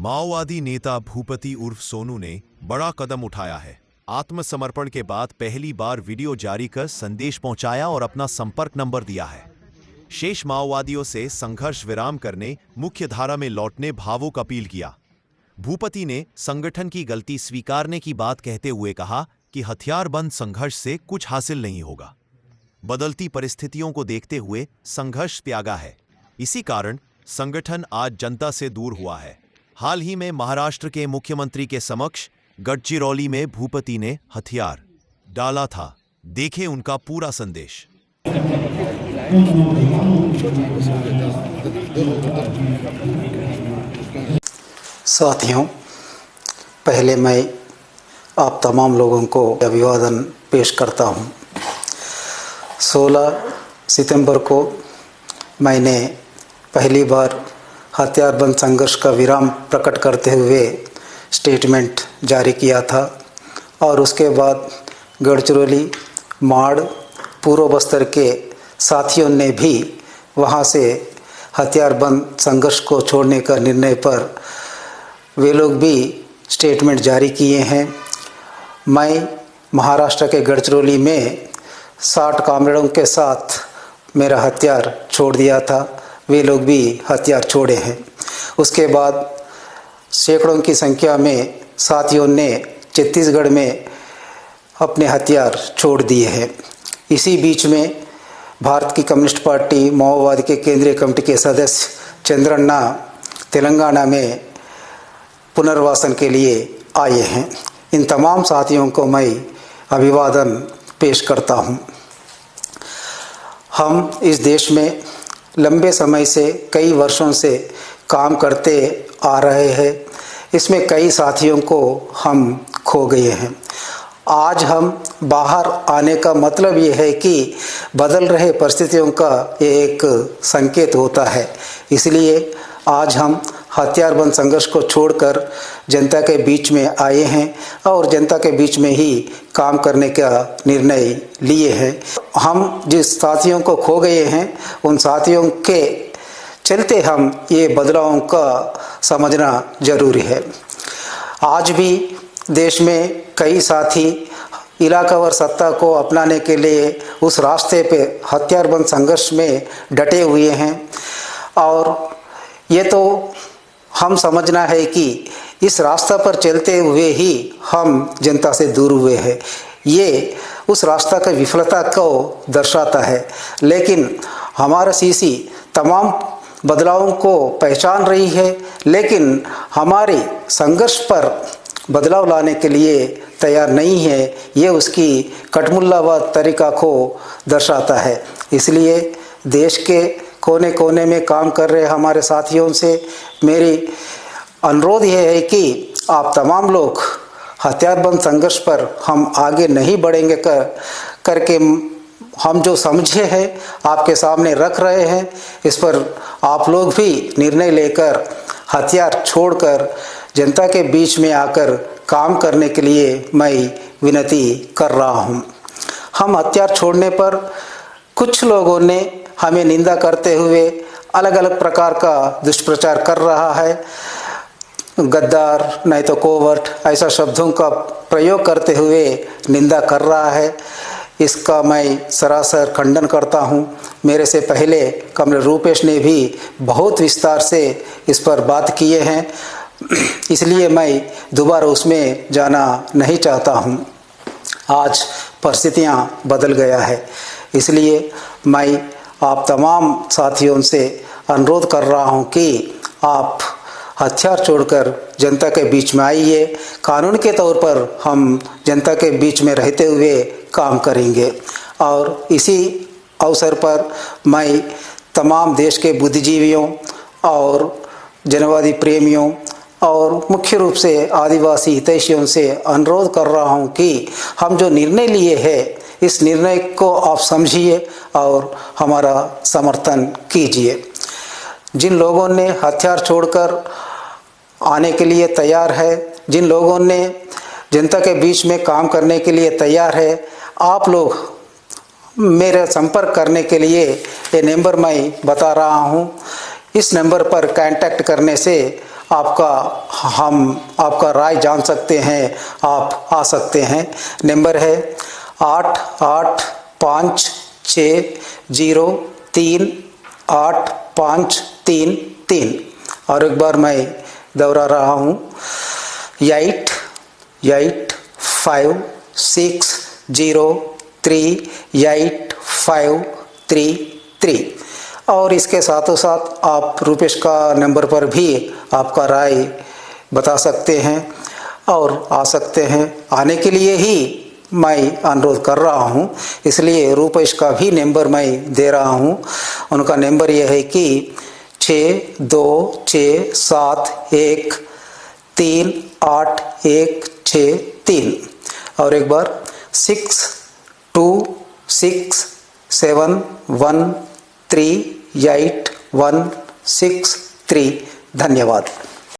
माओवादी नेता भूपति उर्फ सोनू ने बड़ा कदम उठाया है। आत्मसमर्पण के बाद पहली बार वीडियो जारी कर संदेश पहुंचाया और अपना संपर्क नंबर दिया है। शेष माओवादियों से संघर्ष विराम करने, मुख्य धारा में लौटने भावुक अपील किया। भूपति ने संगठन की गलती स्वीकारने की बात कहते हुए कहा कि हथियारबंद संघर्ष से कुछ हासिल नहीं होगा। बदलती परिस्थितियों को देखते हुए संघर्ष त्यागा है। इसी कारण संगठन आज जनता से दूर हुआ है। हाल ही में महाराष्ट्र के मुख्यमंत्री के समक्ष गढ़चिरौली में भूपति ने हथियार डाला था। देखें उनका पूरा संदेश। साथियों, पहले मैं आप तमाम लोगों को अभिवादन पेश करता हूं। 16 सितंबर को मैंने पहली बार हथियारबंद संघर्ष का विराम प्रकट करते हुए स्टेटमेंट जारी किया था और उसके बाद गढ़चिरौली, माड़, पूर्व बस्तर के साथियों ने भी वहां से हथियारबंद संघर्ष को छोड़ने का निर्णय पर वे लोग भी स्टेटमेंट जारी किए हैं। मैं महाराष्ट्र के गढ़चिरौली में 60 कामरेडों के साथ मेरा हथियार छोड़ दिया था। वे लोग भी हथियार छोड़े हैं। उसके बाद सैकड़ों की संख्या में साथियों ने छत्तीसगढ़ में अपने हथियार छोड़ दिए हैं। इसी बीच में भारत की कम्युनिस्ट पार्टी माओवादी के केंद्रीय कमेटी के सदस्य चंद्रन्ना तेलंगाना में पुनर्वासन के लिए आए हैं। इन तमाम साथियों को मैं अभिवादन पेश करता हूं। हम इस देश में लंबे समय से, कई वर्षों से काम करते आ रहे हैं। इसमें कई साथियों को हम खो गए हैं। आज हम बाहर आने का मतलब ये है कि बदल रहे परिस्थितियों का ये एक संकेत होता है। इसलिए आज हम हथियारबंद संघर्ष को छोड़कर जनता के बीच में आए हैं और जनता के बीच में ही काम करने का निर्णय लिए हैं। हम जिस साथियों को खो गए हैं, उन साथियों के चलते हम ये बदलावों का समझना जरूरी है। आज भी देश में कई साथी इलाकावार सत्ता को अपनाने के लिए उस रास्ते पे हथियारबंद संघर्ष में डटे हुए हैं और ये तो हम समझना है कि इस रास्ता पर चलते हुए ही हम जनता से दूर हुए हैं। ये उस रास्ता की विफलता को दर्शाता है। लेकिन हमारा सीसी तमाम बदलावों को पहचान रही है, लेकिन हमारे संघर्ष पर बदलाव लाने के लिए तैयार नहीं है। ये उसकी कटमुल्लावाद तरीका को दर्शाता है। इसलिए देश के कोने कोने में काम कर रहे हमारे साथियों से मेरी अनुरोध यह है कि आप तमाम लोग हथियारबंद संघर्ष पर हम आगे नहीं बढ़ेंगे करके हम जो समझे हैं आपके सामने रख रहे हैं। इस पर आप लोग भी निर्णय लेकर हथियार छोड़कर जनता के बीच में आकर काम करने के लिए मैं विनती कर रहा हूं। हम हथियार छोड़ने पर कुछ लोगों ने हमें निंदा करते हुए अलग अलग प्रकार का दुष्प्रचार कर रहा है। गद्दार, नहीं तो कोवर्ट, ऐसा शब्दों का प्रयोग करते हुए निंदा कर रहा है। इसका मैं सरासर खंडन करता हूं। मेरे से पहले कमरेड रूपेश ने भी बहुत विस्तार से इस पर बात किए हैं, इसलिए मैं दोबारा उसमें जाना नहीं चाहता हूं। आज परिस्थितियां बदल गया है, इसलिए मैं आप तमाम साथियों से अनुरोध कर रहा हूं कि आप हथियार छोड़कर जनता के बीच में आइए। कानून के तौर पर हम जनता के बीच में रहते हुए काम करेंगे। और इसी अवसर पर मैं तमाम देश के बुद्धिजीवियों और जनवादी प्रेमियों और मुख्य रूप से आदिवासी हितैषियों से अनुरोध कर रहा हूं कि हम जो निर्णय लिए हैं, इस निर्णय को आप समझिए और हमारा समर्थन कीजिए। जिन लोगों ने हथियार छोड़कर आने के लिए तैयार है, जिन लोगों ने जनता के बीच में काम करने के लिए तैयार है, आप लोग मेरे संपर्क करने के लिए ये नंबर मैं बता रहा हूँ। इस नंबर पर कांटेक्ट करने से आपका राय जान सकते हैं, आप आ सकते हैं। नंबर है 8856038533 और एक बार मैं दोहरा रहा हूँ 8856038533 और इसके साथों साथ आप रुपेश का नंबर पर भी आपका राय बता सकते हैं और आ सकते हैं। आने के लिए ही मैं अनुरोध कर रहा हूं, इसलिए रुपेश का भी नंबर मैं दे रहा हूं। उनका नंबर यह है कि 6267138163 और एक बार 6267138163। धन्यवाद।